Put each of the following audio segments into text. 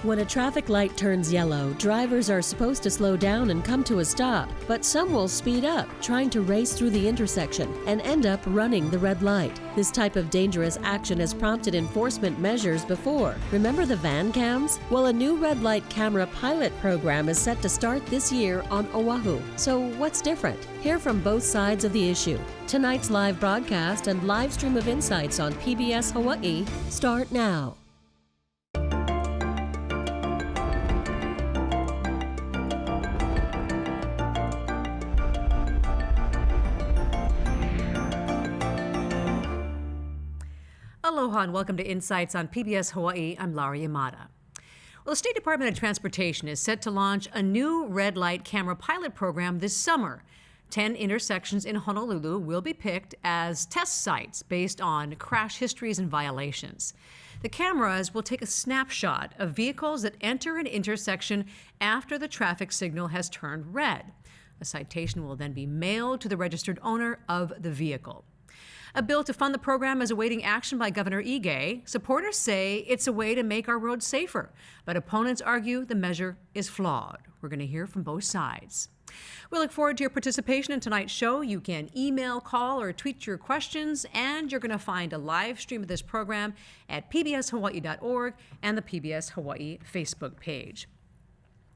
When a traffic light turns yellow, drivers are supposed to slow down and come to a stop, but some will speed up, trying to race through the intersection and end up running the red light. This type of dangerous action has prompted enforcement measures before. Remember the van cams? Well, a new red light camera pilot program is set to start this year on Oʻahu. So what's different? Hear from both sides of the issue. Tonight's live broadcast and live stream of insights on PBS Hawaii start now. Aloha and welcome to Insights on PBS Hawaii. I'm Laura Yamada. Well, the State Department of Transportation is set to launch a new red light camera pilot program this summer. 10 intersections in Honolulu will be picked as test sites based on crash histories and violations. The cameras will take a snapshot of vehicles that enter an intersection after the traffic signal has turned red. A citation will then be mailed to the registered owner of the vehicle. A bill to fund the program is awaiting action by Governor Ige. Supporters say it's a way to make our roads safer, but opponents argue the measure is flawed. We're going to hear from both sides. We look forward to your participation in tonight's show. You can email, call, or tweet your questions, and you're going to find a live stream of this program at pbshawaii.org and the PBS Hawaii Facebook page.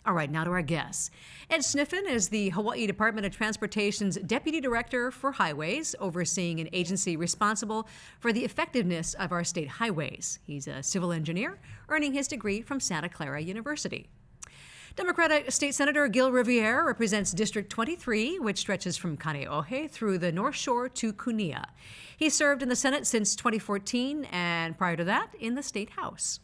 All right, now to our guests. Ed Sniffen is the Hawaii Department of Transportation's Deputy Director for Highways, overseeing an agency responsible for the effectiveness of our state highways. He's a civil engineer, earning his degree from Santa Clara University. Democratic State Senator Gil Riviere represents District 23, which stretches from Kaneohe through the North Shore to Kunia. He served in the Senate since 2014, and prior to that, in the State House.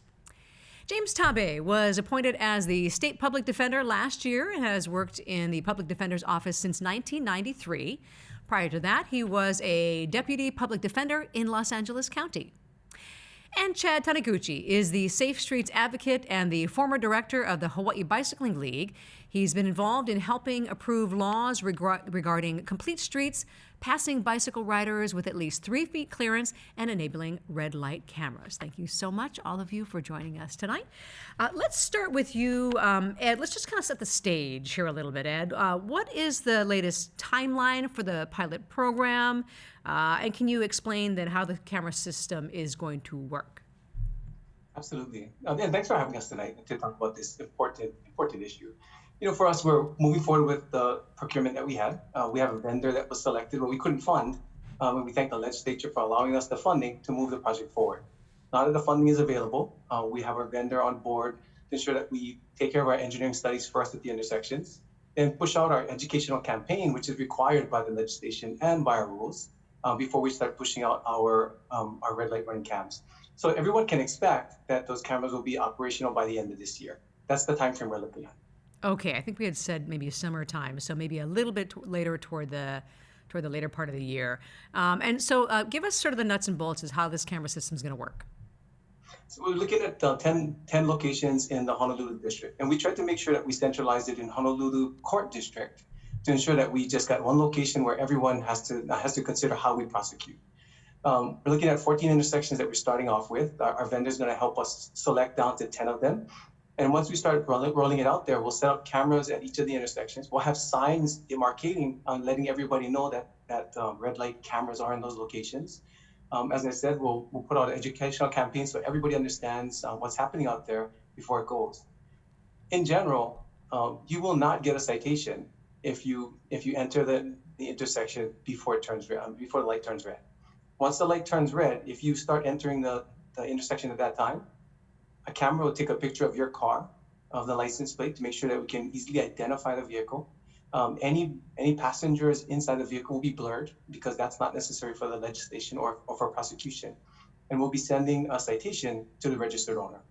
James Tabe was appointed as the state public defender last year and has worked in the public defender's office since 1993. Prior to that, he was a deputy public defender in Los Angeles County. And Chad Taniguchi is the Safe Streets advocate and the former director of the Hawaii Bicycling League. He's been involved in helping approve laws regarding complete streets, passing bicycle riders with at least 3 feet clearance, and enabling red light cameras. Thank you so much, all of you, for joining us tonight. Let's start with you, Ed. Let's just kind of set the stage here a little bit, Ed. What is the latest timeline for the pilot program? And can you explain then how the camera system is going to work? Absolutely. And thanks for having us tonight to talk about this important issue. You know, for us, we're moving forward with the procurement that we had. We have a vendor that was selected, but we couldn't fund. And we thank the legislature for allowing us the funding to move the project forward. Now that the funding is available, we have our vendor on board to ensure that we take care of our engineering studies first at the intersections, and push out our educational campaign, which is required by the legislation and by our rules, before we start pushing out our red light running cams. So everyone can expect that those cameras will be operational by the end of this year. That's the time frame we're looking at. Okay, I think we had said maybe summertime, so maybe a little bit later toward the later part of the year. And so give us sort of the nuts and bolts as how this camera system is going to work. So we're looking at 10 locations in the Honolulu district, and we tried to make sure that we centralized it in Honolulu Court District to ensure that we just got one location where everyone has to consider how we prosecute. We're looking at 14 intersections that we're starting off with. Our vendor is going to help us select down to 10 of them. And once we start rolling it out there, we'll set up cameras at each of the intersections. We'll have signs demarcating, letting everybody know that red light cameras are in those locations. As I said, we'll put out an educational campaign so everybody understands what's happening out there before it goes. In general, you will not get a citation if you enter the intersection before the light turns red. Once the light turns red, if you start entering the intersection at that time, a camera will take a picture of your car, of the license plate, to make sure that we can easily identify the vehicle. Any passengers inside the vehicle will be blurred because that's not necessary for the legislation or for prosecution. And we'll be sending a citation to the registered owner.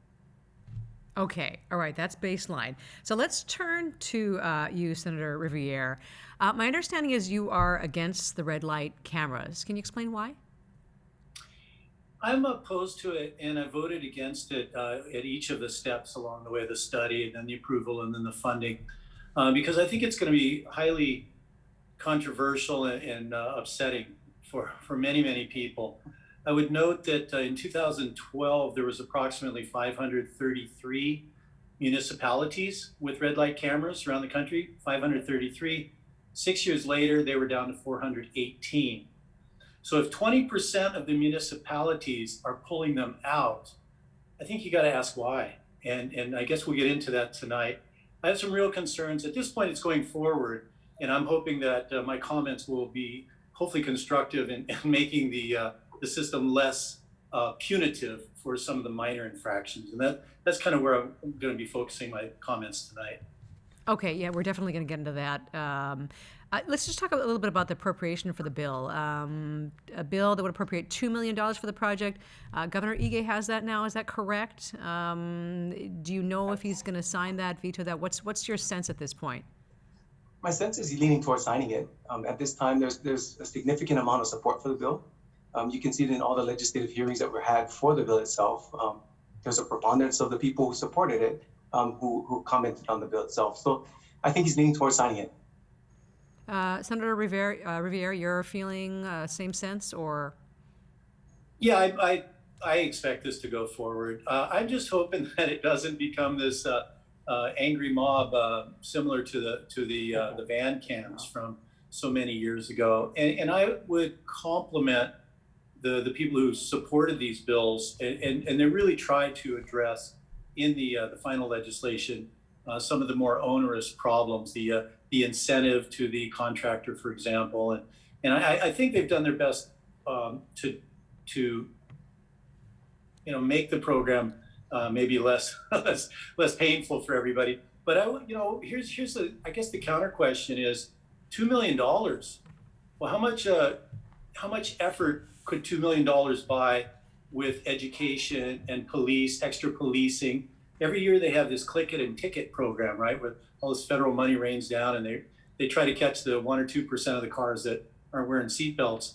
Okay, all right, that's baseline. So let's turn to you, Senator Riviere. My understanding is you are against the red light cameras. Can you explain why? I'm opposed to it, and I voted against it at each of the steps along the way, the study, and then the approval, and then the funding, because I think it's going to be highly controversial and upsetting for many, many people. I would note that in 2012, there was approximately 533 municipalities with red light cameras around the country, 533. 6 years later, they were down to 418. So if 20% of the municipalities are pulling them out, I think you got to ask why. And I guess we'll get into that tonight. I have some real concerns. At this point, it's going forward, and I'm hoping that my comments will be hopefully constructive in making the system less punitive for some of the minor infractions. And that's kind of where I'm going to be focusing my comments tonight. Okay, yeah, we're definitely going to get into that. Let's just talk a little bit about the appropriation for the bill. A bill that would appropriate $2 million for the project. Governor Ige has that now, is that correct? Do you know if he's going to sign that, veto that? What's your sense at this point? My sense is he's leaning towards signing it. At this time, there's a significant amount of support for the bill. You can see it in all the legislative hearings that were had for the bill itself. There's a preponderance of the people who supported it who commented on the bill itself. So I think he's leaning towards signing it. Senator Riviere, your feeling same sense, or? Yeah, I expect this to go forward. I'm just hoping that it doesn't become this angry mob similar to the van cams from so many years ago. And I would compliment the people who supported these bills and they really tried to address in the final legislation some of the more onerous problems, the incentive to the contractor, for example, and I think they've done their best to make the program maybe less painful for everybody. But here's I guess the counter question is $2 million. Well, how much effort could $2 million buy with education and extra policing? Every year they have this click it and ticket program, right, where all this federal money rains down and they try to catch the 1 or 2% of the cars that aren't wearing seatbelts.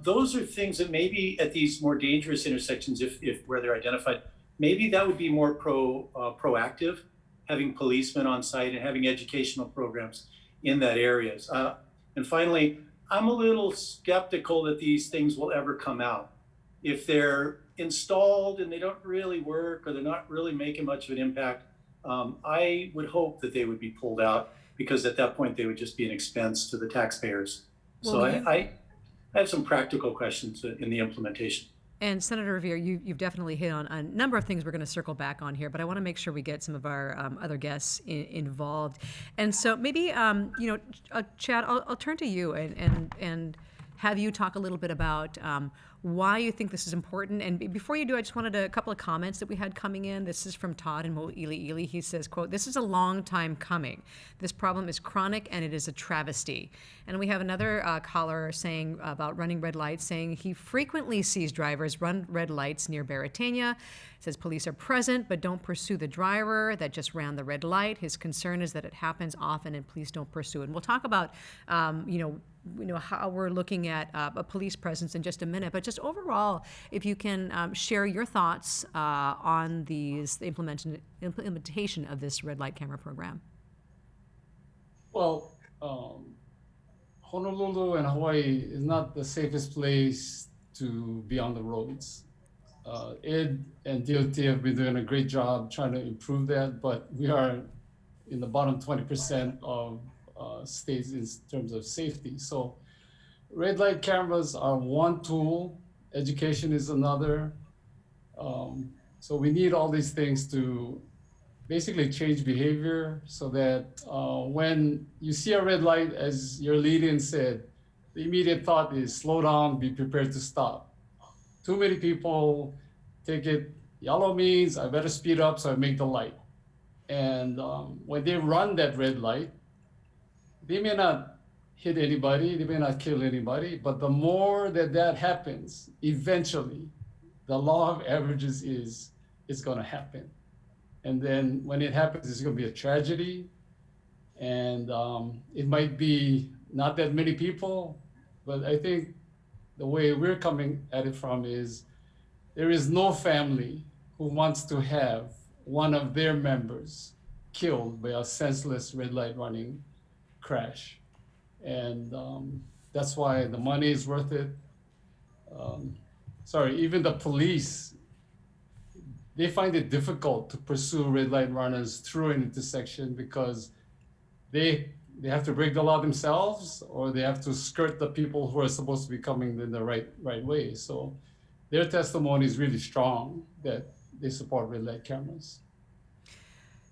Those are things that maybe at these more dangerous intersections, if where they're identified, maybe that would be more proactive, having policemen on site and having educational programs in that areas. And finally, I'm a little skeptical that these things will ever come out. If they're installed and they don't really work or they're not really making much of an impact, I would hope that they would be pulled out because at that point they would just be an expense to the taxpayers. Well, so I have some practical questions in the implementation. And Senator Riviere, you've definitely hit on a number of things we're going to circle back on here, but I want to make sure we get some of our other guests involved. And so maybe, Chad, I'll turn to you and have you talk a little bit about why you think this is important. And before you do, I just wanted a couple of comments that we had coming in. This is from Todd in Moʻiʻiʻili. He says, quote, "This is a long time coming. This problem is chronic and it is a travesty." And we have another caller saying about running red lights, saying he frequently sees drivers run red lights near Baratania. Says police are present but don't pursue the driver that just ran the red light. His concern is that it happens often and police don't pursue it. And we'll talk about, how we're looking at a police presence in just a minute. But just overall, if you can share your thoughts on the implementation of this red light camera program. Well, Honolulu and Hawaii is not the safest place to be on the roads. Ed and DOT have been doing a great job trying to improve that, but we are in the bottom 20% of states in terms of safety. So red light cameras are one tool, education is another. So we need all these things to basically change behavior so that when you see a red light, as your lead-in said, the immediate thought is slow down, be prepared to stop. Too many people take it, yellow means I better speed up so I make the light. And when they run that red light, they may not hit anybody, they may not kill anybody, but the more that happens, eventually, the law of averages is it's gonna happen. And then when it happens, it's gonna be a tragedy. And it might be not that many people, but I think the way we're coming at it from is there is no family who wants to have one of their members killed by a senseless red light running crash. And that's why the money is worth it. Even the police they find it difficult to pursue red light runners through an intersection because they have to break the law themselves, or they have to skirt the people who are supposed to be coming in the right way. So their testimony is really strong that they support red light cameras.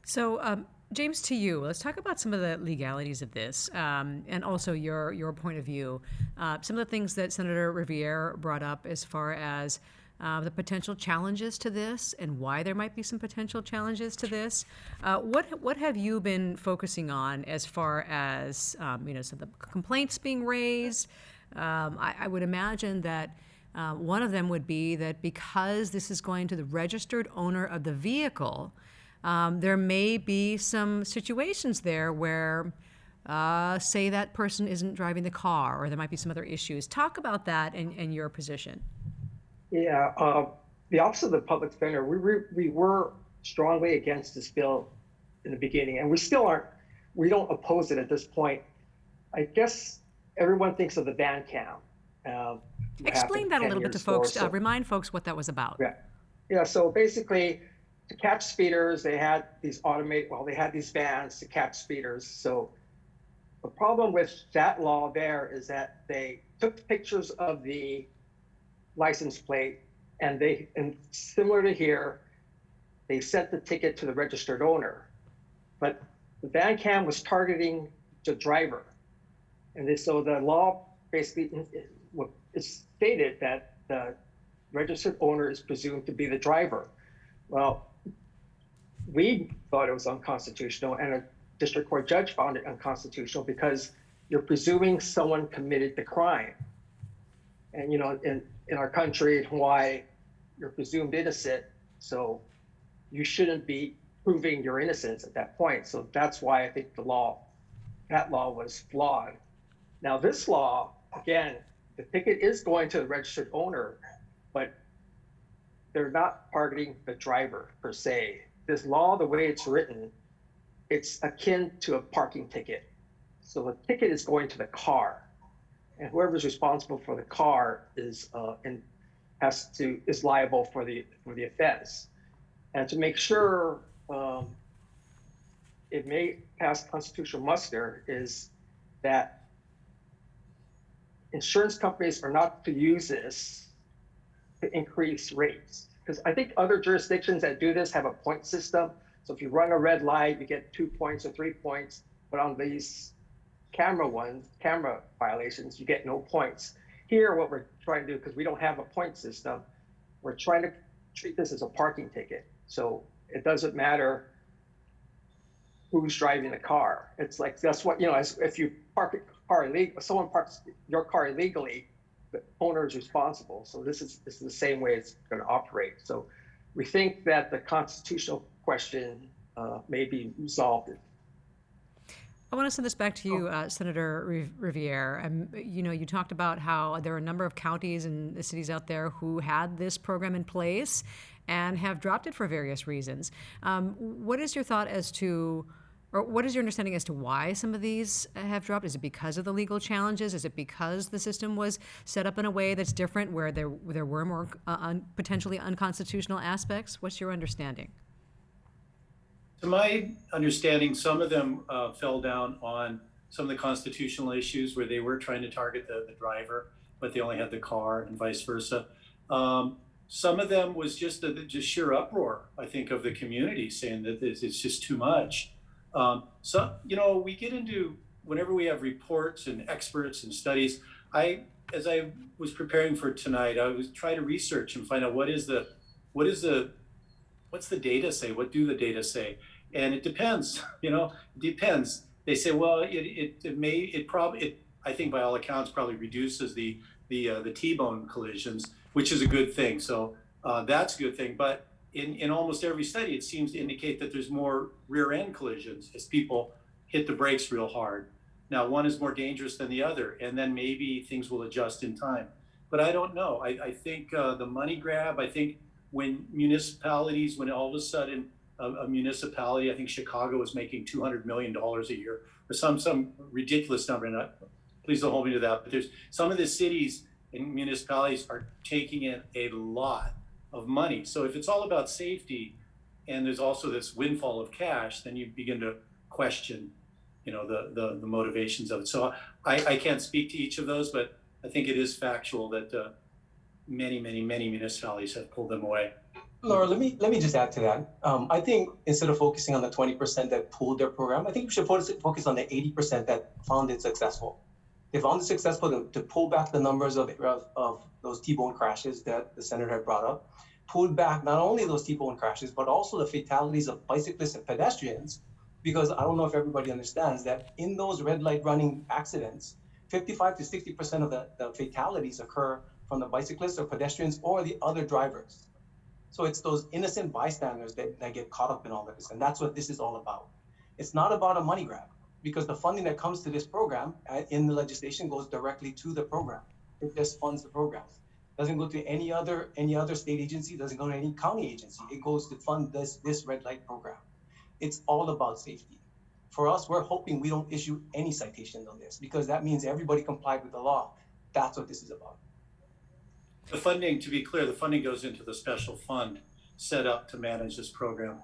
So, James, to you, let's talk about some of the legalities of this, and also your point of view. Some of the things that Senator Riviere brought up as far as the potential challenges to this and why there might be some potential challenges to this. What have you been focusing on as far as some of the complaints being raised? I would imagine that one of them would be that because this is going to the registered owner of the vehicle, there may be some situations there where, say, that person isn't driving the car, or there might be some other issues. Talk about that and your position. Yeah, the Office of the Public Defender, we were strongly against this bill in the beginning, and we still aren't. We don't oppose it at this point. I guess everyone thinks of the van cam. Explain that a little bit to folks. Remind folks what that was about. Yeah. So basically, to catch speeders, they had these they had these vans to catch speeders. So the problem with that law there is that they took pictures of the license plate, and similar to here, they sent the ticket to the registered owner. But the van cam was targeting the driver. And so the law basically it's stated that the registered owner is presumed to be the driver. Well, we thought it was unconstitutional, and a district court judge found it unconstitutional because you're presuming someone committed the crime. And in our country, in Hawaii, you're presumed innocent, so you shouldn't be proving your innocence at that point. So that's why I think that law was flawed. Now this law, again, the ticket is going to the registered owner, but they're not targeting the driver per se. This law, the way it's written, it's akin to a parking ticket. So the ticket is going to the car, and whoever's responsible for the car is liable for the offense. And to make sure it may pass constitutional muster is that insurance companies are not to use this to increase rates. Because I think other jurisdictions that do this have a point system. So if you run a red light, you get 2 points or 3 points. But on these camera violations, you get no points. Here, what we're trying to do, because we don't have a point system, we're trying to treat this as a parking ticket. So it doesn't matter who's driving the car. It's like, that's what, if you park a car illegally, if someone parks your car illegally, the owner is responsible. So this is the same way it's going to operate. So we think that the constitutional question may be resolved. I want to send this back to you, Senator Riviere. You talked about how there are a number of counties and cities out there who had this program in place and have dropped it for various reasons. What is your thought as to, or what is your understanding as to why some of these have dropped? Is it because of the legal challenges? Is it because the system was set up in a way that's different, where there were more potentially unconstitutional aspects? What's your understanding? To my understanding, some of them fell down on some of the constitutional issues where they were trying to target the driver, but they only had the car, and vice versa. Some of them was just sheer uproar, I think, of the community, saying that it's just too much. So, we get into, whenever we have reports and experts and studies, as I was preparing for tonight, I was trying to research and find out what's the data say? What do the data say? And it depends, it depends. They say, well, I think by all accounts probably reduces the T-bone collisions, which is a good thing. So that's a good thing. But in almost every study, it seems to indicate that there's more rear end collisions as people hit the brakes real hard. Now, one is more dangerous than the other, and then maybe things will adjust in time. But I don't know. I think the money grab, I think when all of a sudden a municipality, I think Chicago was making $200 million a year, or some ridiculous number, and please don't hold me to that, but there's some of the cities and municipalities are taking in a lot of money. So if it's all about safety and there's also this windfall of cash, then you begin to question, the motivations of it. So I can't speak to each of those, but I think it is factual that many municipalities have pulled them away. Laura, let me just add to that. I think instead of focusing on the 20% that pulled their program, I think we should focus on the 80% that found it successful. They found it successful to pull back the numbers of those T-bone crashes that the senator had brought up, pulled back not only those T-bone crashes, but also the fatalities of bicyclists and pedestrians, because I don't know if everybody understands that in those red light running accidents, 55 to 60% of the fatalities occur from the bicyclists or pedestrians or the other drivers. So it's those innocent bystanders that get caught up in all of this. And that's what this is all about. It's not about a money grab, because the funding that comes to this program in the legislation goes directly to the program. It just funds the program. Doesn't go to any other state agency, doesn't go to any county agency. It goes to fund this red light program. It's all about safety. For us, we're hoping we don't issue any citations on this, because that means everybody complied with the law. That's what this is about. The funding, to be clear, the funding goes into the special fund set up to manage this program.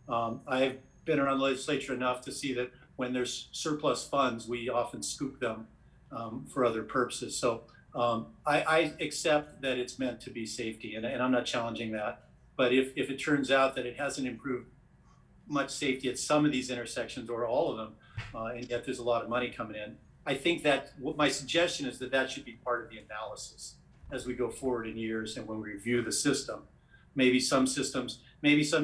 I've been around the legislature enough to see that when there's surplus funds, we often scoop them for other purposes. So I accept that it's meant to be safety, and I'm not challenging that. But if it turns out that it hasn't improved much safety at some of these intersections or all of them, and yet there's a lot of money coming in, I think that my suggestion is that should be part of the analysis as we go forward in years and when we review the system. Maybe some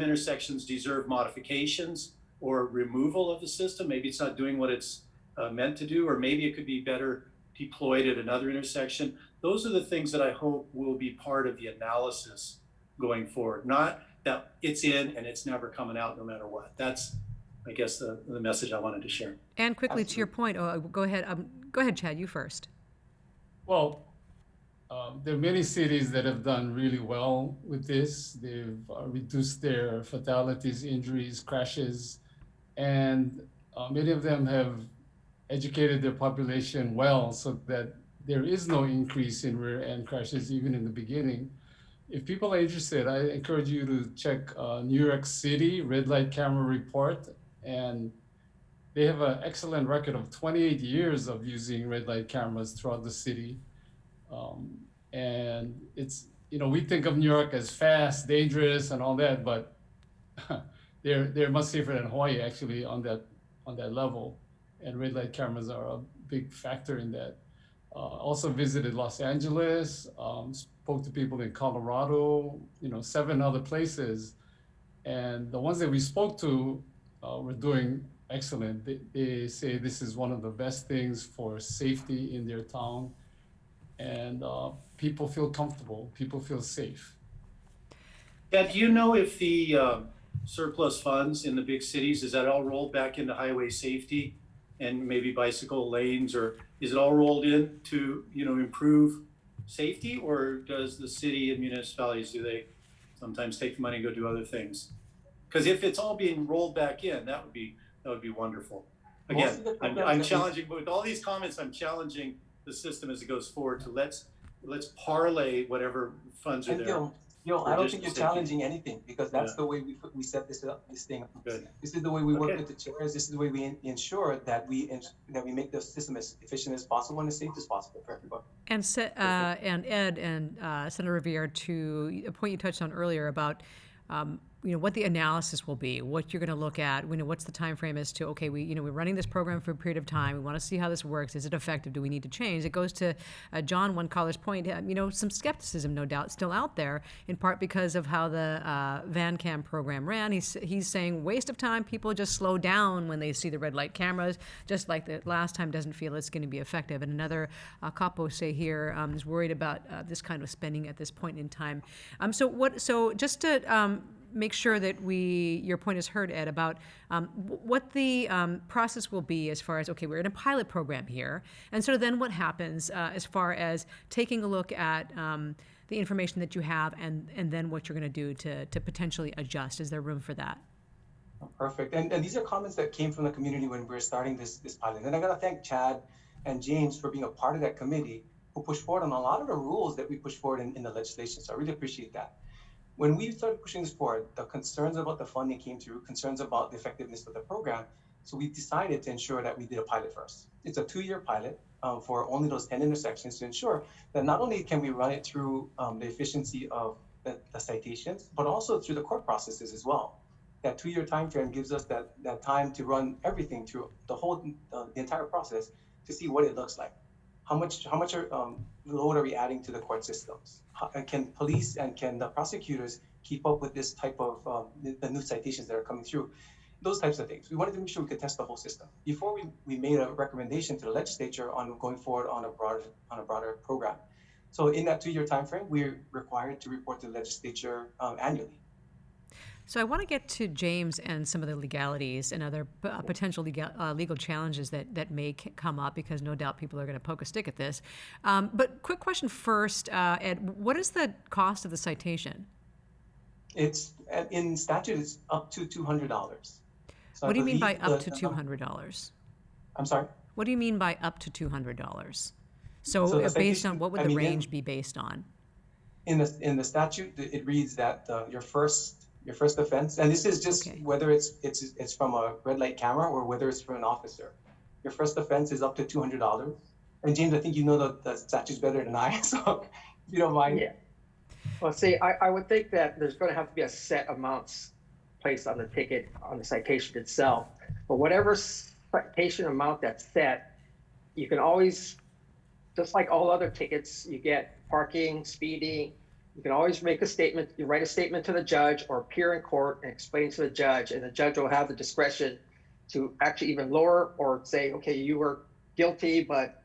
intersections deserve modifications or removal of the system. Maybe it's not doing what it's meant to do, or maybe it could be better deployed at another intersection. Those are the things that I hope will be part of the analysis going forward, not that it's in and it's never coming out no matter what. That's, I guess, the message I wanted to share. And quickly to your point, go ahead, Chad, you first. Well, there are many cities that have done really well with this. They've reduced their fatalities, injuries, crashes, and many of them have educated their population well so that there is no increase in rear-end crashes even in the beginning. If people are interested, I encourage you to check New York City red light camera report, and they have an excellent record of 28 years of using red light cameras throughout the city. And it's, we think of New York as fast, dangerous, and all that, but they're much safer than Hawaii actually on that level. And red light cameras are a big factor in that. Also visited Los Angeles, spoke to people in Colorado, 7 other places. And the ones that we spoke to were doing excellent. They say this is one of the best things for safety in their town. And people feel comfortable, people feel safe. Yeah, do you know if the surplus funds in the big cities, is that all rolled back into highway safety and maybe bicycle lanes, or is it all rolled in to, improve safety, or does the city and municipalities, do they sometimes take the money and go do other things? Because if it's all being rolled back in, that would be wonderful. Again, I'm challenging, but with all these comments, I'm challenging the system as it goes forward to let's parlay whatever funds are there. I don't think you're challenging anything, because that's the way we set this thing up. Good. This is the way we work with the chairs. This is the way we ensure that we make the system as efficient as possible and as safe as possible for everybody. And and Ed and Senator Rivera, to a point you touched on earlier about what the analysis will be, what you're going to look at, what's the time frame as to, okay, we're running this program for a period of time. We want to see how this works. Is it effective? Do we need to change? It goes to John, one caller's point, some skepticism, no doubt, still out there, in part because of how the van cam program ran. He's saying waste of time. People just slow down when they see the red light cameras, just like the last time doesn't feel it's going to be effective. And another capo say here is worried about this kind of spending at this point in time. So just to make sure that your point is heard, Ed, about what the process will be as far as, okay, we're in a pilot program here, and so then what happens as far as taking a look at the information that you have and then what you're going to do to potentially adjust. Is there room for that? Perfect. And these are comments that came from the community when we were starting this pilot. And I got to thank Chad and James for being a part of that committee who pushed forward on a lot of the rules that we pushed forward in the legislation. So I really appreciate that. When we started pushing this forward, the concerns about the funding came through, concerns about the effectiveness of the program. So we decided to ensure that we did a pilot first. It's a 2-year pilot for only those 10 intersections to ensure that not only can we run it through the efficiency of the citations, but also through the court processes as well. That 2-year time frame gives us that time to run everything through the entire process to see what it looks like. How much load are we adding to the court systems? Can police and can the prosecutors keep up with this type of the new citations that are coming through? Those types of things. We wanted to make sure we could test the whole system before we made a recommendation to the legislature on going forward on a broader program. So in that 2-year time frame, we're required to report to the legislature annually. So I want to get to James and some of the legalities and other potential legal challenges that may come up, because no doubt people are going to poke a stick at this. But quick question first, Ed, what is the cost of the citation? It's in statute, it's up to $200. So what do you mean by up to $200? I'm sorry? What do you mean by up to $200? So based on, what would the range be based on? In the statute, it reads that your first offense, and this is just whether it's from a red light camera or whether it's from an officer, your first offense is up to $200. And James, I think you know the statute's better than I, so if you don't mind. Yeah. Well, see, I would think that there's going to have to be a set amounts placed on the ticket, on the citation itself. But whatever citation amount that's set, you can always, just like all other tickets, you get parking, speeding, you can always make a statement, you write a statement to the judge or appear in court and explain to the judge, and the judge will have the discretion to actually even lower or say, okay, you were guilty, but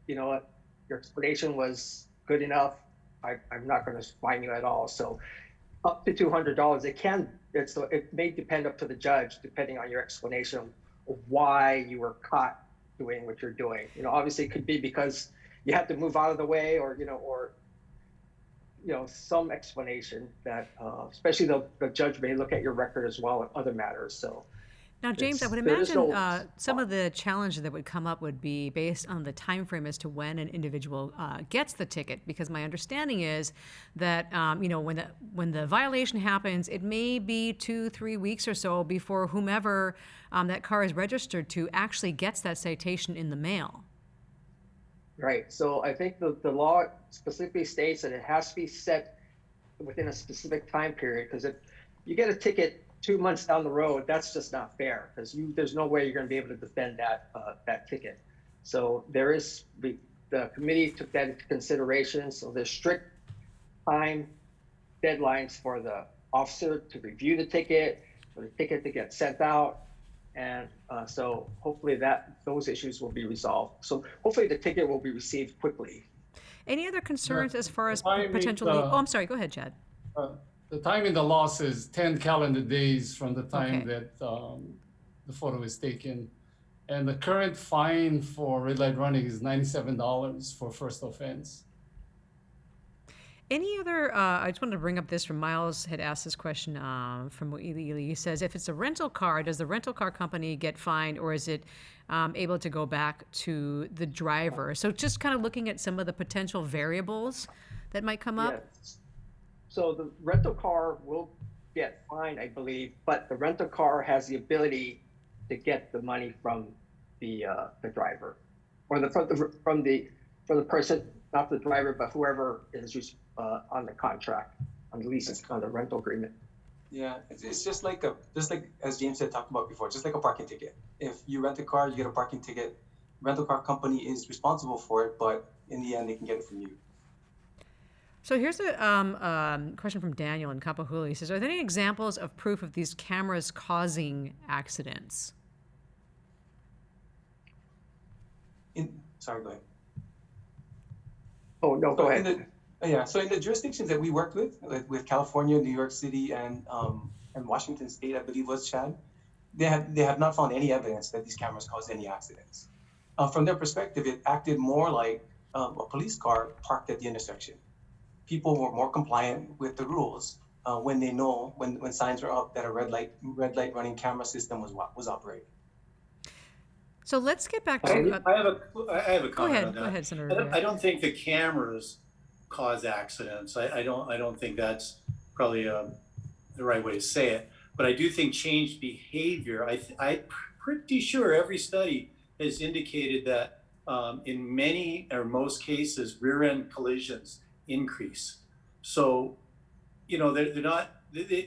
you know what, your explanation was good enough. I'm not going to fine you at all. So up to $200, it may depend up to the judge, depending on your explanation of why you were caught doing what you're doing. You know, obviously it could be because you have to move out of the way, or some explanation that, especially the judge may look at your record as well and other matters. So now, James, I would imagine some of the challenges that would come up would be based on the time frame as to when an individual gets the ticket, because my understanding is that when the violation happens, it may be 2-3 weeks or so before whomever that car is registered to actually gets that citation in the mail. Right. So I think the law specifically states that it has to be set within a specific time period, because if you get a ticket 2 months down the road, that's just not fair, because there's no way you're going to be able to defend that ticket. So the committee took that into consideration. So there's strict time deadlines for the officer to review the ticket, for the ticket to get sent out. And so hopefully those issues will be resolved. So hopefully the ticket will be received quickly. Any other concerns as far as potentially? I'm sorry. Go ahead, Chad. The time in the law says 10 calendar days from the time that the photo is taken. And the current fine for red light running is $97 for first offense. Any other, I just wanted to bring up this from Miles had asked this question from Oʻahu. He says, if it's a rental car, does the rental car company get fined, or is it able to go back to the driver? So just kind of looking at some of the potential variables that might come up. Yes. So the rental car will get fined, I believe, but the rental car has the ability to get the money from the driver, or from the person, not the driver, but whoever is on the contract, on the lease, on the rental agreement. Yeah, it's just like as James had talked about before, just like a parking ticket. If you rent a car, you get a parking ticket. Rental car company is responsible for it, but in the end, they can get it from you. So here's a question from Daniel in Kapahulu. He says, are there any examples of proof of these cameras causing accidents? Sorry, go ahead. Oh, no, go ahead. So in the jurisdictions that we worked with California, New York City, and Washington State, I believe was Chad, they have not found any evidence that these cameras caused any accidents. From their perspective, it acted more like a police car parked at the intersection. People were more compliant with the rules when they know when signs are up that a red light running camera system was operating. So let's get back to. I have a comment on that. Go ahead, Senator. I don't think the cameras cause accidents. I don't think that's probably the right way to say it. But I do think changed behavior. I'm pretty sure every study has indicated that in many or most cases, rear end collisions increase. So, you know, they're not.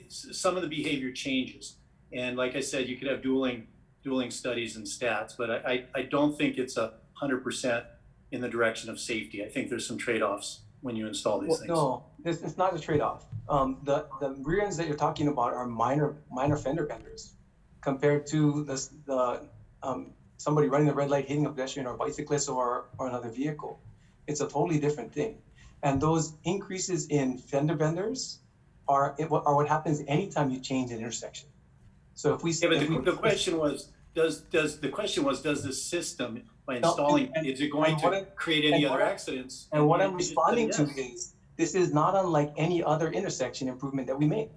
Some of the behavior changes, and like I said, you could have dueling studies and stats, but I don't think it's 100% in the direction of safety. I think there's some trade-offs when you install these things. No, it's not a trade-off. The rear ends that you're talking about are minor fender benders compared to somebody running the red light, hitting a pedestrian or a bicyclist or another vehicle. It's a totally different thing. And those increases in fender benders are what happens anytime you change an intersection. So if we the question was, does this system, by installing, is it going to create any other accidents? And what I'm responding to is, this is not unlike any other intersection improvement that we make.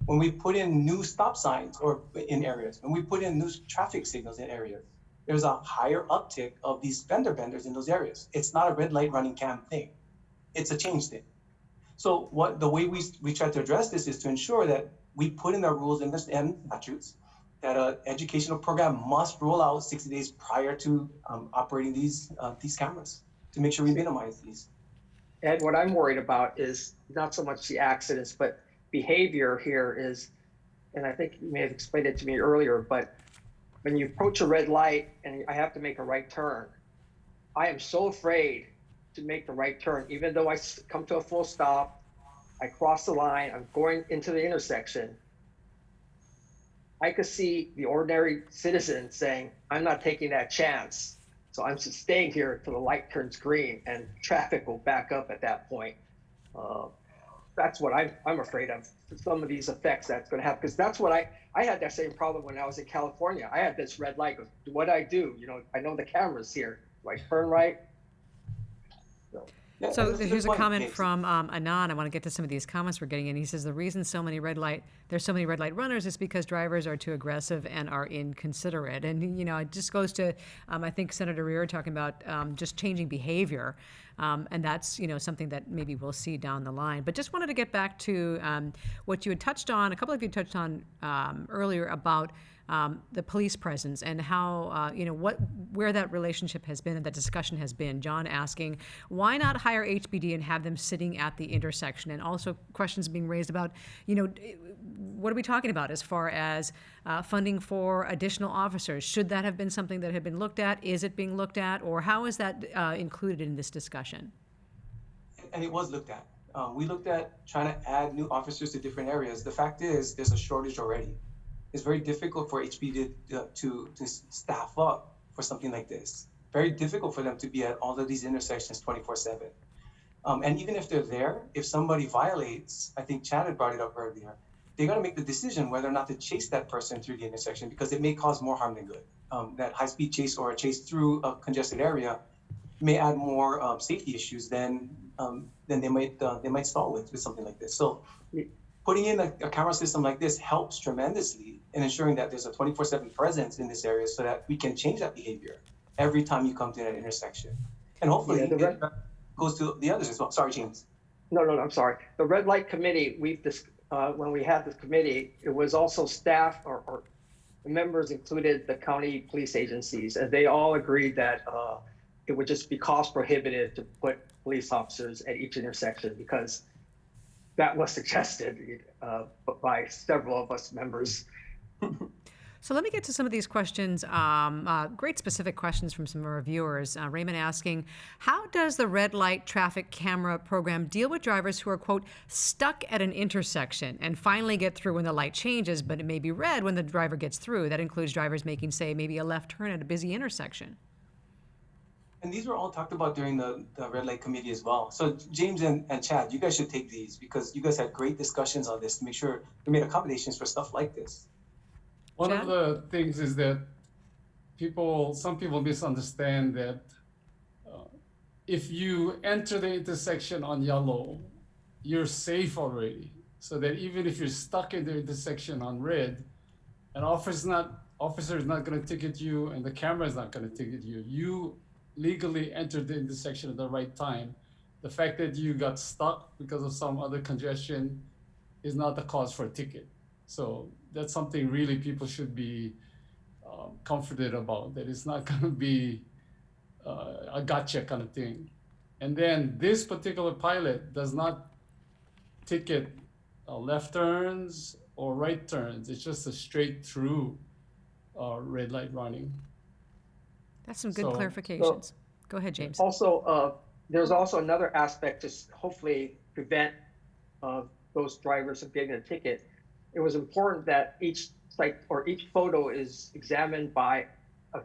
When we put in new stop signs or in areas, when we put in new traffic signals in areas, there's a higher uptick of these fender benders in those areas. It's not a red light running cam thing. It's a change thing. So the way we try to address this is to ensure that we put in the rules and statutes that an educational program must roll out 60 days prior to operating these cameras to make sure we minimize these. And what I'm worried about is not so much the accidents, but behavior here is, and I think you may have explained it to me earlier, but when you approach a red light and I have to make a right turn, I am so afraid to make the right turn. Even though I come to a full stop, I cross the line, I'm going into the intersection, I could see the ordinary citizen saying, I'm not taking that chance. So I'm just staying here until the light turns green and traffic will back up at that point. That's what I'm afraid of, some of these effects that's going to happen. Because that's what I had that same problem when I was in California. I had this red light. What do I do? You know, I know the camera's here. Do I turn right? So here's a comment from Anand. I want to get to some of these comments we're getting in. He says the reason there's so many red light runners is because drivers are too aggressive and are inconsiderate. And you know, it just goes to I think Senator Rear talking about just changing behavior, and that's something that maybe we'll see down the line. But just wanted to get back to what you had touched on. A couple of you touched on earlier about the police presence and how where that relationship has been and that discussion has been. John asking, why not hire HPD and have them sitting at the intersection? And also questions being raised about, what are we talking about as far as funding for additional officers? Should that have been something that had been looked at? Is it being looked at? Or how is that included in this discussion? And it was looked at. We looked at trying to add new officers to different areas. The fact is, there's a shortage already. It's very difficult for HPD to staff up for something like this. Very difficult for them to be at all of these intersections 24/7. And even if they're there, if somebody violates, I think Chad had brought it up earlier, they got to make the decision whether or not to chase that person through the intersection because it may cause more harm than good. That high-speed chase or a chase through a congested area may add more safety issues than they might stall with something like this. So putting in a camera system like this helps tremendously in ensuring that there's a 24/7 presence in this area so that we can change that behavior every time you come to that intersection. And hopefully it goes to the others as well. Sorry, James. No, I'm sorry. The red light committee, when we had this committee, it was also staff or members included the county police agencies, and they all agreed that it would just be cost prohibitive to put police officers at each intersection because that was suggested by several of us members. So let me get to some of these questions, great specific questions from some of our viewers. Raymond asking, how does the red light traffic camera program deal with drivers who are, quote, stuck at an intersection and finally get through when the light changes, but it may be red when the driver gets through? That includes drivers making, say, maybe a left turn at a busy intersection. And these were all talked about during the red light committee as well. So James and Chad, you guys should take these because you guys had great discussions on this to make sure we made accommodations for stuff like this. One of the things is that some people misunderstand that if you enter the intersection on yellow, you're safe already. So that even if you're stuck in the intersection on red, an officer is not going to ticket you and the camera is not going to ticket you. You legally entered the intersection at the right time. The fact that you got stuck because of some other congestion is not the cause for a ticket. So that's something really people should be comforted about, that it's not going to be a gotcha kind of thing. And then this particular pilot does not ticket left turns or right turns. It's just a straight through red light running. That's some good So- clarifications. Go ahead, James. Also, there's also another aspect to hopefully prevent those drivers from getting a ticket. It was important that each site or each photo is examined by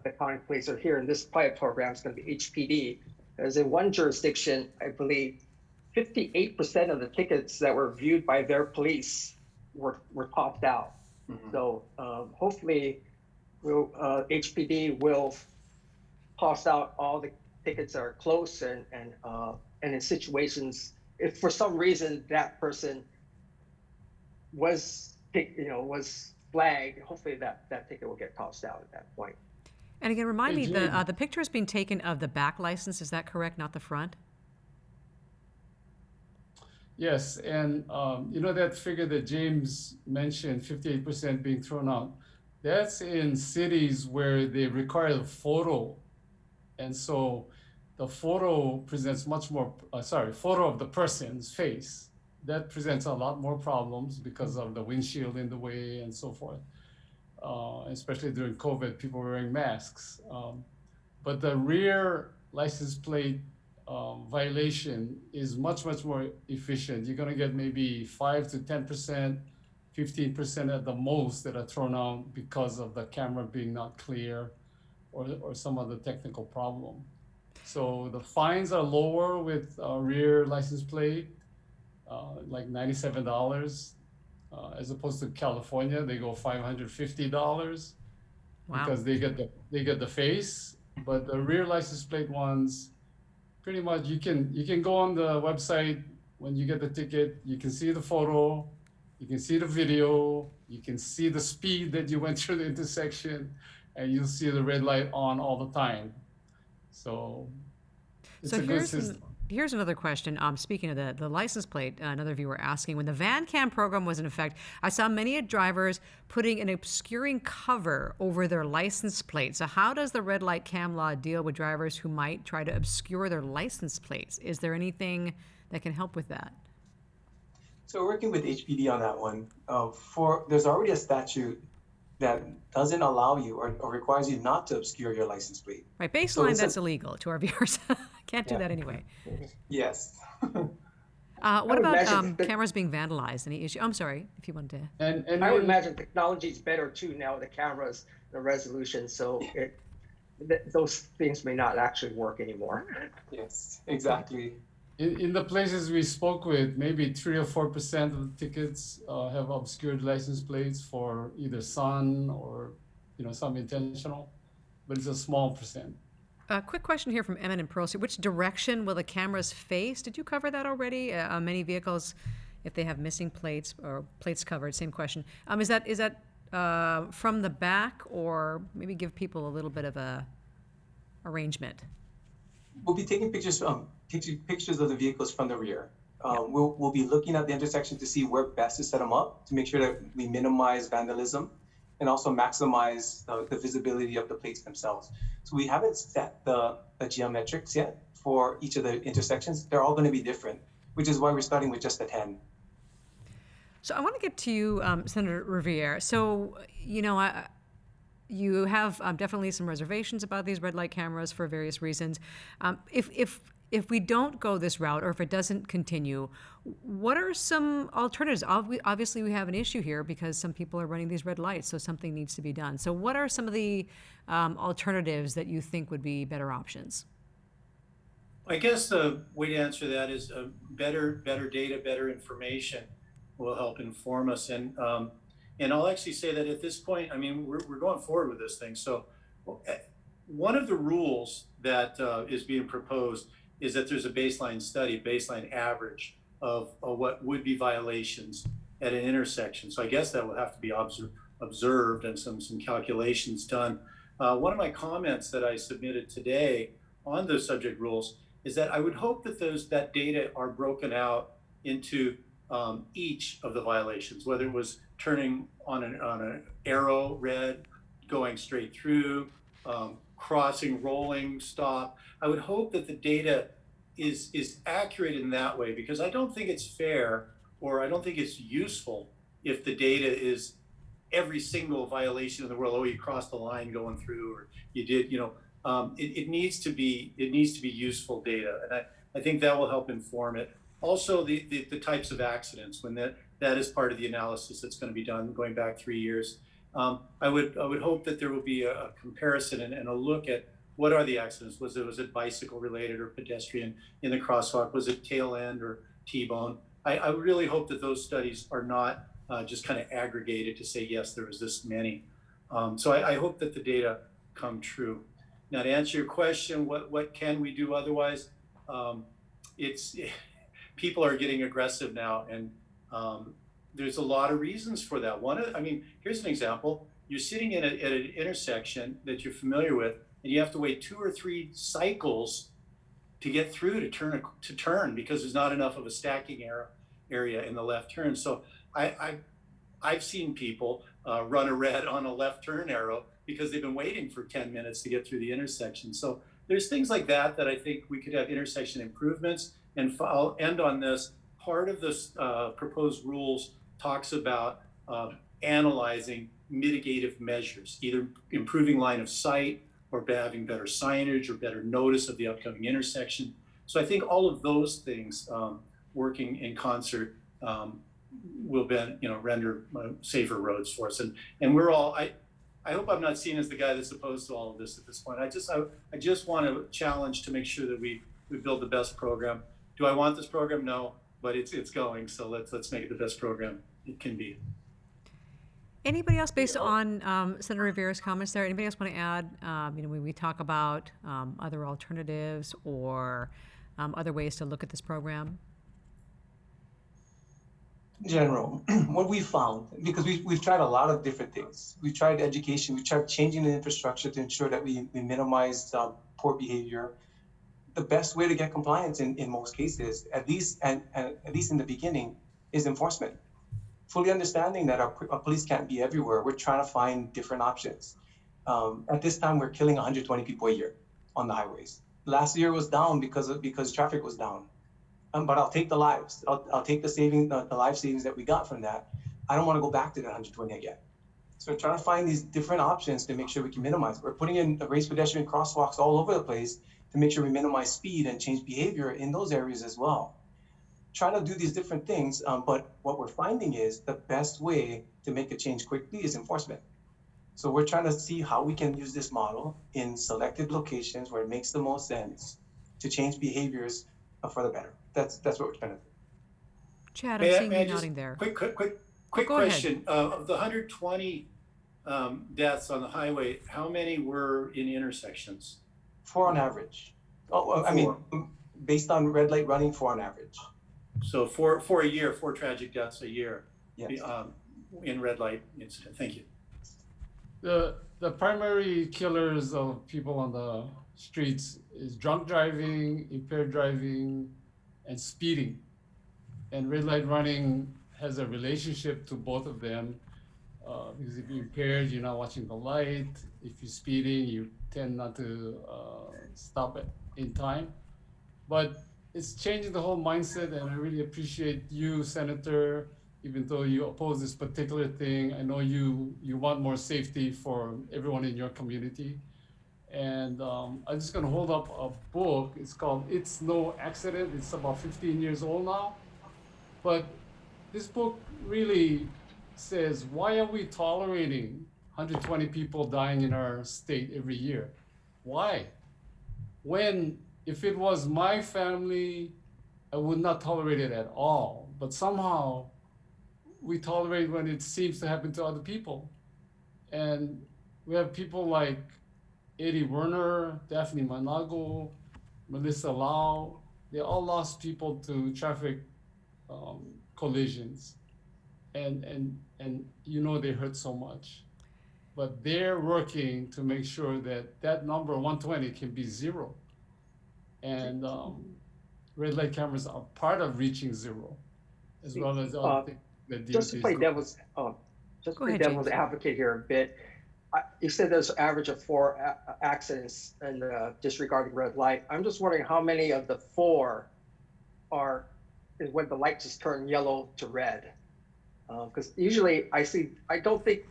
the county police, or here in this pilot program, it's going to be HPD. As in one jurisdiction, I believe 58% of the tickets that were viewed by their police were topped out. Mhm. So hopefully, HPD will toss out all the tickets that are close and in situations, if for some reason that person was flagged, hopefully that ticket will get tossed out at that point. And again, remind Hey, me, Jim. the picture is being taken of the back license. Is that correct, not the front? Yes, and that figure that James mentioned, 58% being thrown out, that's in cities where they require a photo. And so the photo presents photo of the person's face. That presents a lot more problems because of the windshield in the way and so forth. Especially during COVID, people were wearing masks. But the rear license plate violation is much, much more efficient. You're gonna get maybe 5 to 10%, 15% at the most that are thrown out because of the camera being not clear or some other technical problem. So the fines are lower with rear license plate, like $97, as opposed to California, they go $550 Wow. because they get the face, but the rear license plate ones, pretty much you can go on the website when you get the ticket, you can see the photo, you can see the video, you can see the speed that you went through the intersection, and you'll see the red light on all the time. So it's a good system. Here's another question. Speaking of the license plate, another viewer asking, when the van cam program was in effect, I saw many drivers putting an obscuring cover over their license plate. So how does the red light cam law deal with drivers who might try to obscure their license plates? Is there anything that can help with that? So we're working with HPD on that one. There's already a statute that doesn't allow you or requires you not to obscure your license plate. Right, baseline, it's that's illegal to our viewers. Can't do Yeah. that anyway. Yes. What would about imagine that- cameras being vandalized? Any issue? I'm sorry, if you wanted to. And I would imagine technology is better too now, the cameras, the resolution, so those things may not actually work anymore. Yes, exactly. in the places we spoke with, maybe 3 or 4% of the tickets have obscured license plates for either sun or some intentional, but it's a small percent. A quick question here from Emmett and Pearl. Which direction will the cameras face? Did you cover that already? Many vehicles, if they have missing plates or plates covered, same question. Is that from the back, or maybe give people a little bit of a arrangement? We'll be taking pictures of the vehicles from the rear. We'll be looking at the intersection to see where best to set them up to make sure that we minimize vandalism and also maximize the visibility of the plates themselves. So we haven't set the geometrics yet for each of the intersections. They're all going to be different, which is why we're starting with just the 10. So I want to get to you, Senator Riviere. So, you have definitely some reservations about these red light cameras for various reasons. If we don't go this route, or if it doesn't continue, what are some alternatives? Obviously, we have an issue here because some people are running these red lights, so something needs to be done. So what are some of the alternatives that you think would be better options? I guess the way to answer that is better data, better information will help inform us. And I'll actually say that at this point, we're going forward with this thing. So one of the rules that is being proposed is that there's a baseline study, baseline average of what would be violations at an intersection. So I guess that will have to be observed and some calculations done. One of my comments that I submitted today on those subject rules is that I would hope that that data are broken out into each of the violations, whether it was turning on an arrow red, going straight through, crossing, rolling, stop. I would hope that the data is accurate in that way, because I don't think it's fair, or I don't think it's useful if the data is every single violation in the world. Oh, you crossed the line going through, or you did, it needs to be useful data, and I think that will help inform it. Also, the types of accidents, when that is part of the analysis that's going to be done going back 3 years. I would hope that there will be a comparison and a look at what are the accidents. Was it bicycle related or pedestrian in the crosswalk? Was it tail end or T-bone? I really hope that those studies are not just kind of aggregated to say, yes, there was this many. So I hope that the data come true. Now, to answer your question, what can we do otherwise? People are getting aggressive now, and there's a lot of reasons for that. Here's an example. You're sitting at an intersection that you're familiar with, and you have to wait 2 or 3 cycles to get through to turn because there's not enough of a stacking area in the left turn. So I've seen people run a red on a left turn arrow because they've been waiting for 10 minutes to get through the intersection. So there's things like that I think we could have intersection improvements. And I'll end on this. Part of this proposed rules talks about analyzing mitigative measures, either improving line of sight or having better signage or better notice of the upcoming intersection. So I think all of those things working in concert will render safer roads for us. And we're all, I hope I'm not seen as the guy that's opposed to all of this at this point. I just want to challenge to make sure that we build the best program. Do I want this program? No, but it's going. So let's make it the best program it can be. Anybody else, based on Senator Rivera's comments there, anybody else want to add, when we talk about other alternatives or other ways to look at this program? In general, what we found, because we've tried a lot of different things. We've tried education, we tried changing the infrastructure to ensure that we minimize poor behavior. The best way to get compliance in most cases, at least in the beginning, is enforcement. Fully understanding that our police can't be everywhere, we're trying to find different options. At this time, we're killing 120 people a year on the highways. Last year was down because traffic was down. But I'll take the lives. I'll take the life savings that we got from that. I don't want to go back to that 120 again. So we're trying to find these different options to make sure we can minimize. We're putting in raised pedestrian crosswalks all over the place to make sure we minimize speed and change behavior in those areas as well. Trying to do these different things, but what we're finding is the best way to make a change quickly is enforcement. So we're trying to see how we can use this model in selected locations where it makes the most sense to change behaviors for the better. That's what we're trying to do. Chad, I'm seeing you nodding there. Quick question. Of the 120 deaths on the highway, how many were in intersections? 4 on average. Based on red light running, 4 on average. So for a year, 4 tragic deaths a year. Yes. In red light incident. Thank you. The primary killers of people on the streets is drunk driving, impaired driving, and speeding. And red light running has a relationship to both of them. Because if you're impaired, you're not watching the light. If you're speeding, you tend not to stop in time. But it's changing the whole mindset, and I really appreciate you, Senator, even though you oppose this particular thing. I know you want more safety for everyone in your community. And I'm just gonna hold up a book. It's called It's No Accident. It's about 15 years old now. But this book really says, why are we tolerating 120 people dying in our state every year? Why? When, if it was my family, I would not tolerate it at all. But somehow we tolerate when it seems to happen to other people. And we have people like Eddie Werner, Daphne Manago, Melissa Lau. They all lost people to traffic collisions. And they hurt so much. But they're working to make sure that number 120 can be 0. And red light cameras are part of reaching 0. as well as Uh, other things that just DOT to is play doing. Go ahead, devil's James. advocate here a bit. You said there's an average of four accidents in disregarding red light. I'm just wondering how many of the four are is when the light just turned yellow to red. Because usually I don't think,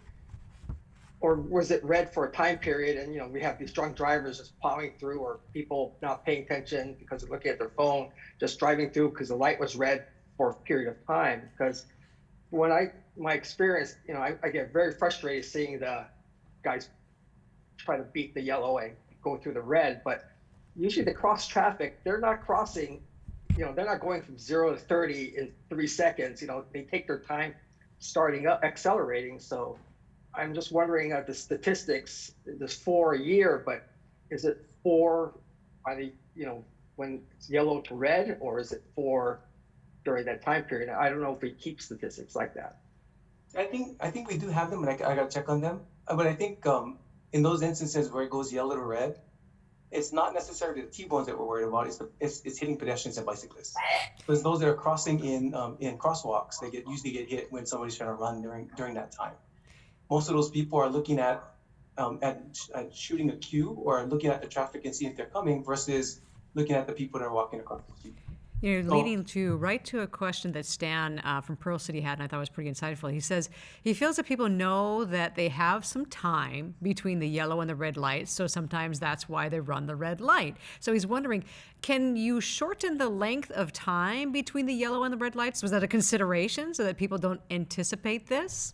or was it red for a time period? And we have these drunk drivers just plowing through, or people not paying attention because they're looking at their phone, just driving through because the light was red for a period of time. Because my experience, I get very frustrated seeing the guys try to beat the yellow and go through the red. But usually the cross traffic, they're not crossing, they're not going from 0 to 30 in 3 seconds. They take their time starting up, accelerating. So I'm just wondering the statistics. There's 4 a year, but is it 4 by the, when it's yellow to red, or is it 4 during that time period? I don't know if we keep statistics like that. I think we do have them, but I gotta check on them. But I think in those instances where it goes yellow to red, it's not necessarily the T-bones that we're worried about. It's hitting pedestrians and bicyclists. Because those that are crossing in crosswalks, they usually get hit when somebody's trying to run during that time. Most of those people are looking at shooting a cue or looking at the traffic and seeing if they're coming versus looking at the people that are walking across the street. Leading right to a question that Stan from Pearl City had, and I thought was pretty insightful. He says he feels that people know that they have some time between the yellow and the red light, so sometimes that's why they run the red light. So he's wondering, can you shorten the length of time between the yellow and the red lights? Was that a consideration so that people don't anticipate this?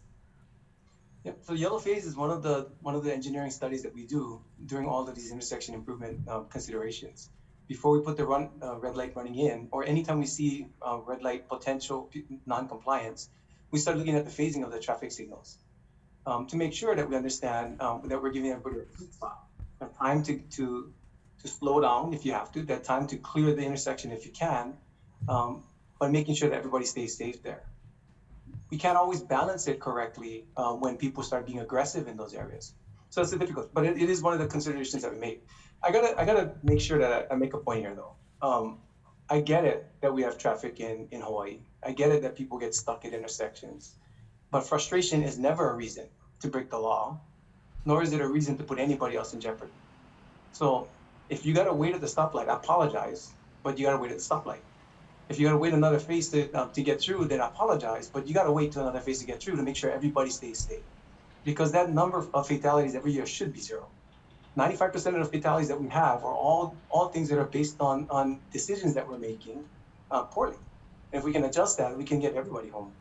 Yep. So yellow phase is one of the engineering studies that we do during all of these intersection improvement considerations. Before we put the red light running in, or anytime we see red light potential non-compliance, we start looking at the phasing of the traffic signals to make sure that we understand that we're giving everybody a sweet spot, a time to slow down if you have to, that time to clear the intersection if you can, but making sure that everybody stays safe there. We can't always balance it correctly when people start being aggressive in those areas. So it's difficult, but it is one of the considerations that we make. I gotta make sure that I make a point here though. I get it that we have traffic in Hawaii. I get it that people get stuck at intersections, but frustration is never a reason to break the law, nor is it a reason to put anybody else in jeopardy. So if you gotta wait at the stoplight, I apologize, but you gotta wait at the stoplight. If you gotta wait another phase to get through, then I apologize, but you gotta wait till another phase to get through to make sure everybody stays safe. Because that number of fatalities every year should be 0. 95% of the fatalities that we have are all things that are based on decisions that we're making poorly. And if we can adjust that, we can get everybody home.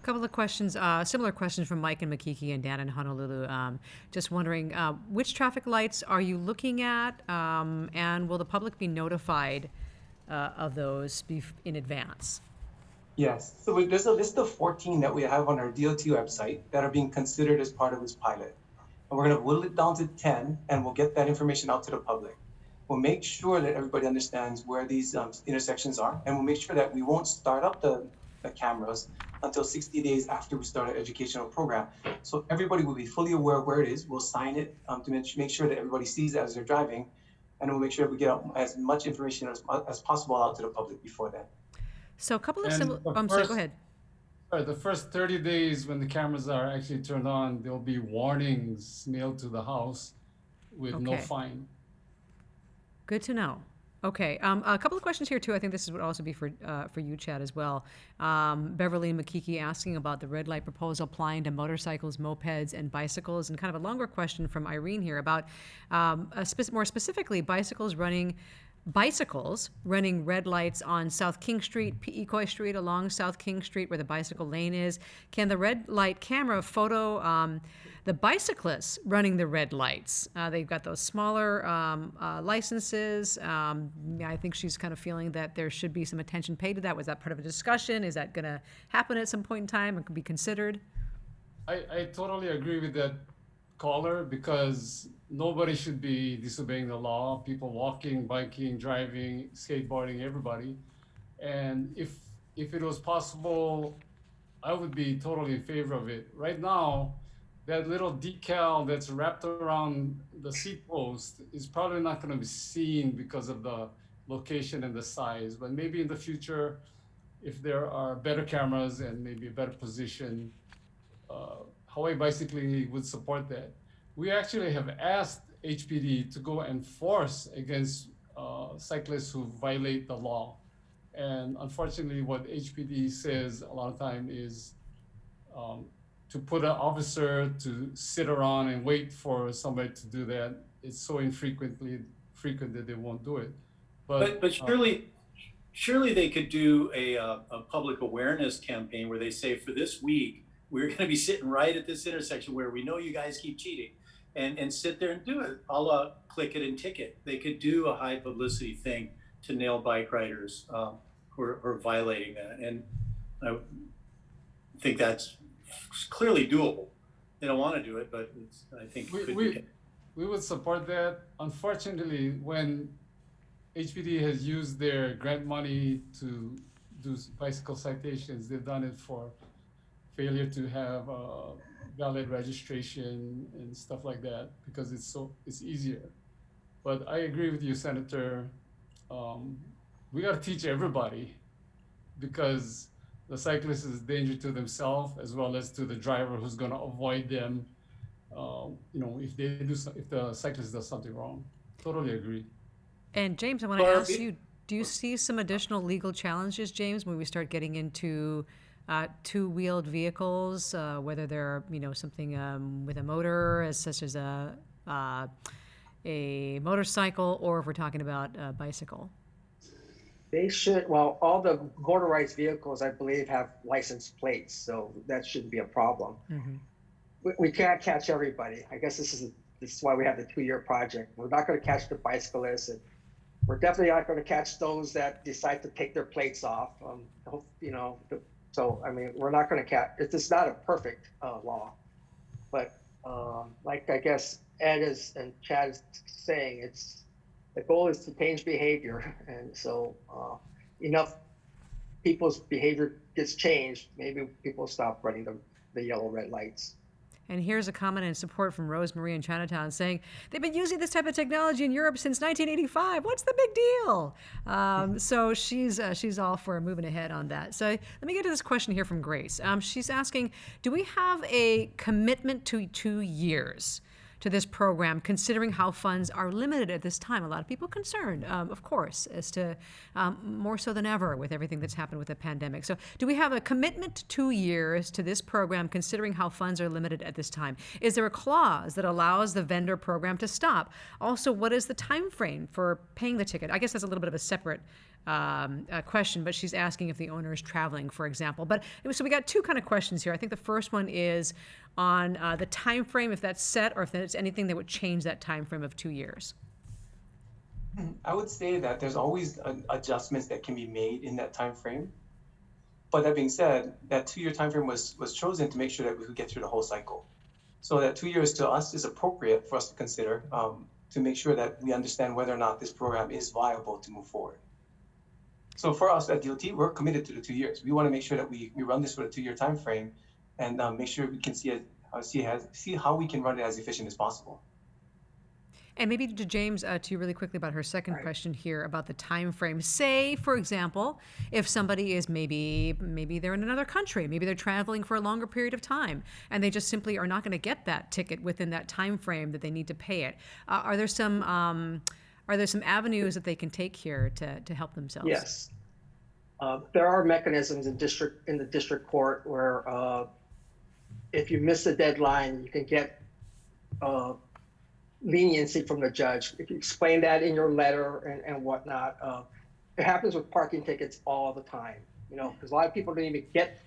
A couple of questions, similar questions from Mike and Makiki and Dan in Honolulu. Just wondering, which traffic lights are you looking at, and will the public be notified of those in advance? Yes, so there's a list of 14 that we have on our DOT website that are being considered as part of this pilot. And we're gonna whittle it down to 10, and we'll get that information out to the public. We'll make sure that everybody understands where these intersections are, and we'll make sure that we won't start up the cameras until 60 days after we start our educational program. So everybody will be fully aware of where it is. We'll sign it to make sure that everybody sees it as they're driving, and we'll make sure we get out as much information as possible out to the public before then. So a couple of And sorry, go ahead. The first 30 days when the cameras are actually turned on, there'll be warnings mailed to the house with no Okay. fine. Good to know. Okay, a couple of questions here too. I think this would also be for you, Chad, as well. Beverly and Makiki asking about the red light proposal applying to motorcycles, mopeds, and bicycles, and kind of a longer question from Irene here about more specifically bicycles running red lights on South King Street, Pi'ikoi Street, along South King Street where the bicycle lane is. Can the red light camera photo the bicyclists running the red lights? They've got those smaller licenses. I think she's kind of feeling that there should be some attention paid to that. Was that part of a discussion? Is that going to happen at some point in time and could be considered? I totally agree with that caller, because nobody should be disobeying the law. People walking, biking, driving, skateboarding, everybody. And if it was possible, I would be totally in favor of it. Right now, that little decal that's wrapped around the seat post is probably not going to be seen because of the location and the size. But maybe in the future, if there are better cameras and maybe a better position, Hawaii Bicycling would support that. We actually have asked HPD to go enforce against cyclists who violate the law. And unfortunately, what HPD says a lot of time is to put an officer to sit around and wait for somebody to do that. It's so frequent that they won't do it. But surely they could do a public awareness campaign where they say, for this week, we're going to be sitting right at this intersection where we know you guys keep cheating, and sit there and do it, a la click it and ticket. They could do a high publicity thing to nail bike riders who are violating that. And I think that's clearly doable. They don't want to do it, but I think it could be. We would support that. Unfortunately, when HPD has used their grant money to do bicycle citations, they've done it for failure to have valid registration and stuff like that, because it's easier. But I agree with you, Senator. We got to teach everybody, because the cyclist is a danger to themselves as well as to the driver who's going to avoid them. If the cyclist does something wrong. Totally agree. And James, I want to ask you, do you see some additional legal challenges, James, when we start getting into two-wheeled vehicles, whether they're, something with a motor, such as a motorcycle, or if we're talking about a bicycle? They should, well, all the motorized vehicles, I believe, have license plates, so that shouldn't be a problem. Mm-hmm. We can't catch everybody. I guess this is why we have the 2-year project. We're not going to catch the bicyclists, and we're definitely not going to catch those that decide to take their plates off. So I mean, we're not going to catch. It's not a perfect law, but like I guess Ed and Chad is saying, the goal is to change behavior, and so enough people's behavior gets changed, maybe people stop running the yellow red lights. And here's a comment in support from Rosemarie in Chinatown saying, they've been using this type of technology in Europe since 1985. What's the big deal? So she's all for moving ahead on that. So let me get to this question here from Grace. She's asking, do we have a commitment to 2 years to this program, considering how funds are limited at this time? A lot of people concerned, of course, as to more so than ever with everything that's happened with the pandemic. So do we have a commitment to 2 years to this program, considering how funds are limited at this time? Is there a clause that allows the vendor program to stop? Also, what is the time frame for paying the ticket? I guess that's a little bit of a separate question, but she's asking if the owner is traveling, for example. But so we got two kind of questions here. I think the first one is on the time frame, if that's set, or if there's anything that would change that time frame of 2 years. I would say that there's always adjustments that can be made in that time frame. But that being said, that 2-year time frame was chosen to make sure that we could get through the whole cycle. So that 2 years to us is appropriate for us to consider to make sure that we understand whether or not this program is viable to move forward. So for us at DOT, we're committed to the 2 years. We want to make sure that we run this for a 2-year time frame, and make sure we can see how we can run it as efficient as possible. And maybe to James, to you really quickly about her second question here about the time frame. Say, for example, if somebody is maybe they're in another country, maybe they're traveling for a longer period of time, and they just simply are not going to get that ticket within that time frame that they need to pay it. Are there some avenues that they can take here to help themselves? Yes, there are mechanisms in the district court where if you miss the deadline, you can get leniency from the judge. If you explain that in your letter and whatnot, it happens with parking tickets all the time. Because a lot of people don't even get,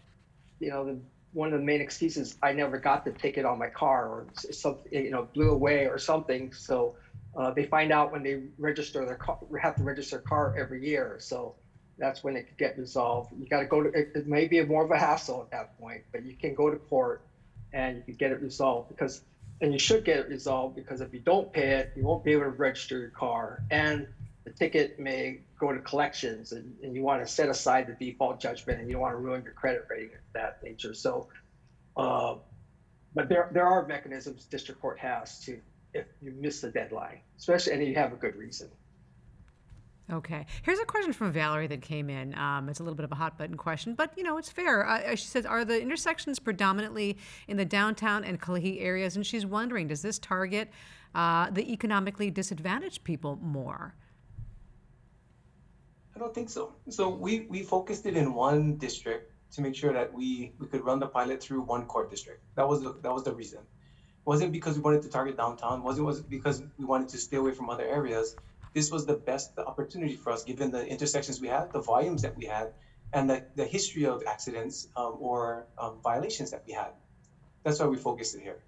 one of the main excuses, I never got the ticket on my car, or something, blew away or something. So they find out when they register their car, have to register their car every year. So that's when it could get resolved. You got to go to, it may be more of a hassle at that point, but you can go to court and you can get it resolved, and you should get it resolved, because if you don't pay it, you won't be able to register your car, and the ticket may go to collections, and you want to set aside the default judgment, and you don't want to ruin your credit rating of that nature. So, but there are mechanisms district court has to, if you miss the deadline, especially, and you have a good reason. Okay. Here's a question from Valerie that came in. It's a little bit of a hot button question, but it's fair. She says, "Are the intersections predominantly in the downtown and Kalihi areas?" And she's wondering, does this target the economically disadvantaged people more? I don't think so. So we focused it in one district to make sure that we could run the pilot through one court district. That was the reason. It wasn't because we wanted to target downtown. Wasn't because we wanted to stay away from other areas. This was the best opportunity for us, given the intersections we had, the volumes that we had, and the history of accidents or violations that we had. That's why we focused it here.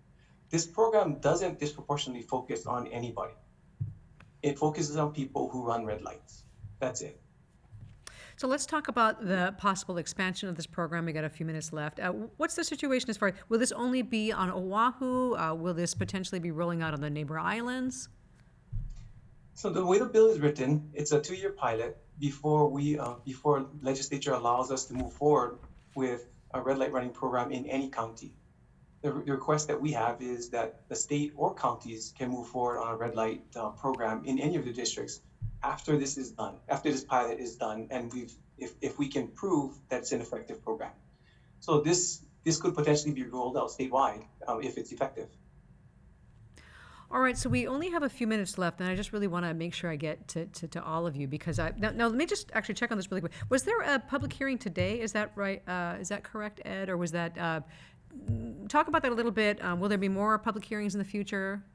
This program doesn't disproportionately focus on anybody. It focuses on people who run red lights. That's it. So let's talk about the possible expansion of this program. We got a few minutes left. What's the situation as far? Will this only be on Oahu? Will this potentially be rolling out on the neighbor islands? So the way the bill is written, it's a 2-year pilot before legislature allows us to move forward with a red light running program in any county. The request that we have is that the state or counties can move forward on a red light program in any of the districts after this is done, after this pilot is done, and if we can prove that it's an effective program. So this could potentially be rolled out statewide if it's effective. All right, so we only have a few minutes left, and I just really want to make sure I get to all of you because now let me just actually check on this really quick. Was there a public hearing today? Is that right? Is that correct, Ed? Or was that? Talk about that a little bit. Will there be more public hearings in the future?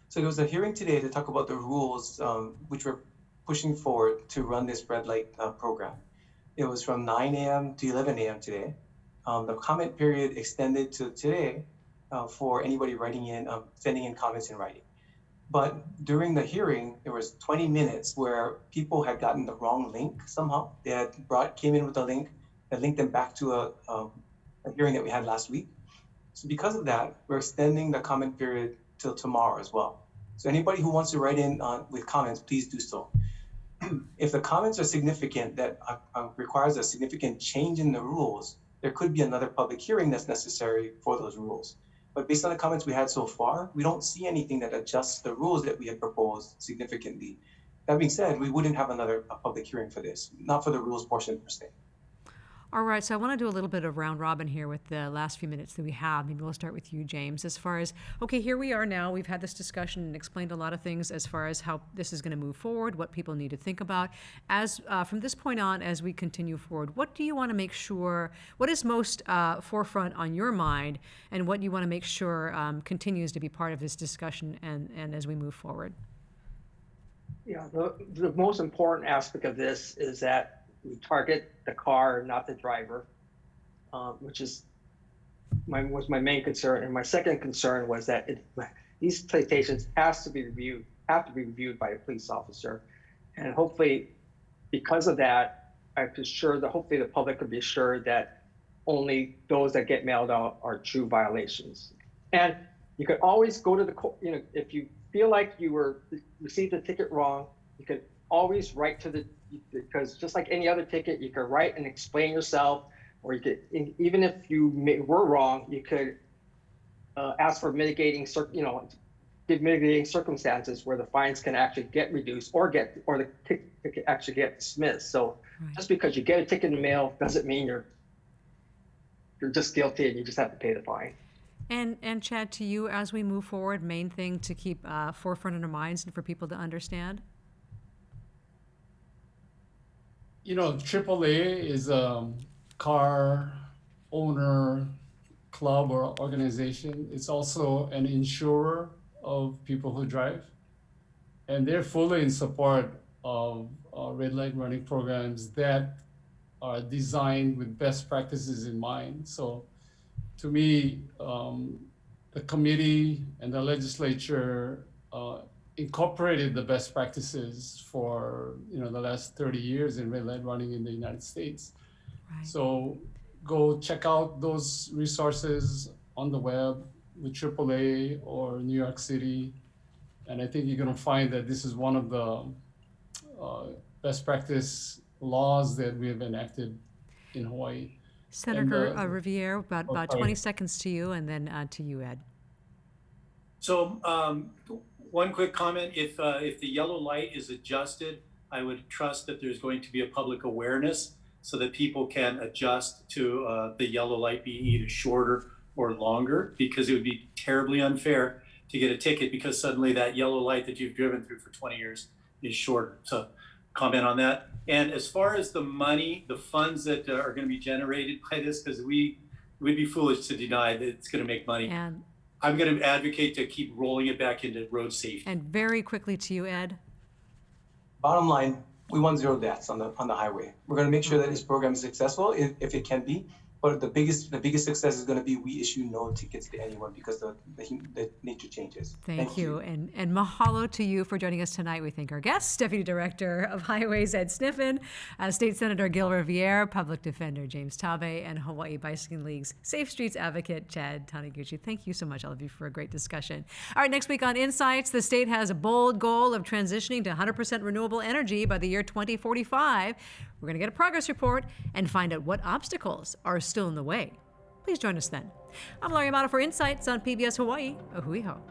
So there was a hearing today to talk about the rules which we're pushing forward to run this red light program. It was from 9 a.m. to 11 a.m. today. The comment period extended to today for anybody writing in, sending in comments in writing. But during the hearing, there was 20 minutes where people had gotten the wrong link somehow. They had came in with a link that linked them back to a hearing that we had last week. So because of that, we're extending the comment period till tomorrow as well. So anybody who wants to write in with comments, please do so. If the comments are significant, that requires a significant change in the rules, there could be another public hearing that's necessary for those rules. But based on the comments we had so far, we don't see anything that adjusts the rules that we had proposed significantly. That being said, we wouldn't have another public hearing for this, not for the rules portion per se. All right, so I want to do a little bit of round robin here with the last few minutes that we have. Maybe we'll start with you, James. As far as, okay, here we are now. We've had this discussion and explained a lot of things as far as how this is going to move forward, what people need to think about. As from this point on, as we continue forward, what do you want to make sure, what is most forefront on your mind, and what do you want to make sure continues to be part of this discussion and as we move forward? Yeah, the most important aspect of this is that we target the car, not the driver, which was my main concern. And my second concern was that these citations have to be reviewed by a police officer. And hopefully, because of that, hopefully the public could be assured that only those that get mailed out are true violations. And you could always go to the court, if you feel like you received the ticket wrong, you could always write to because just like any other ticket, you could write and explain yourself, or you could, even if you were wrong, you could ask for mitigating circumstances where the fines can actually get reduced or the ticket actually get dismissed. So just because you get a ticket in the mail doesn't mean you're just guilty and you just have to pay the fine. And Chad, to you, as we move forward, main thing to keep forefront in our minds and for people to understand? AAA is a car owner club or organization. It's also an insurer of people who drive. And they're fully in support of red light running programs that are designed with best practices in mind. So to me, the committee and the legislature incorporated the best practices for the last 30 years in red light running in the United States. Right. So go check out those resources on the web with AAA or New York City, and I think you're going to find that this is one of the best practice laws that we have enacted in Hawaii. Senator Riviere, about 20 seconds to you, and then to you, Ed. So one quick comment: if the yellow light is adjusted I would trust that there's going to be a public awareness so that people can adjust to the yellow light being either shorter or longer, because it would be terribly unfair to get a ticket because suddenly that yellow light that you've driven through for 20 years is shorter. So comment on that. And as far as the money, the funds that are going to be generated by this, because we'd be foolish to deny that it's going to make money. And I'm going to advocate to keep rolling it back into road safety. And very quickly to you, Ed. Bottom line, we want 0 deaths on the highway. We're going to make sure that this program is successful if it can be. But the biggest success is going to be we issue no tickets to anyone because the nature changes. Thank you. And mahalo to you for joining us tonight. We thank our guests, Deputy Director of Highways Ed Sniffen, State Senator Gil Riviere, Public Defender James Tabe, and Hawaii Bicycling League's Safe Streets Advocate Chad Taniguchi. Thank you so much, all of you, for a great discussion. All right, next week on Insights, the state has a bold goal of transitioning to 100% renewable energy by the year 2045. We're going to get a progress report and find out what obstacles are still in the way. Please join us then. I'm Laurie Amato for Insights on PBS Hawaii. Oʻahu iho.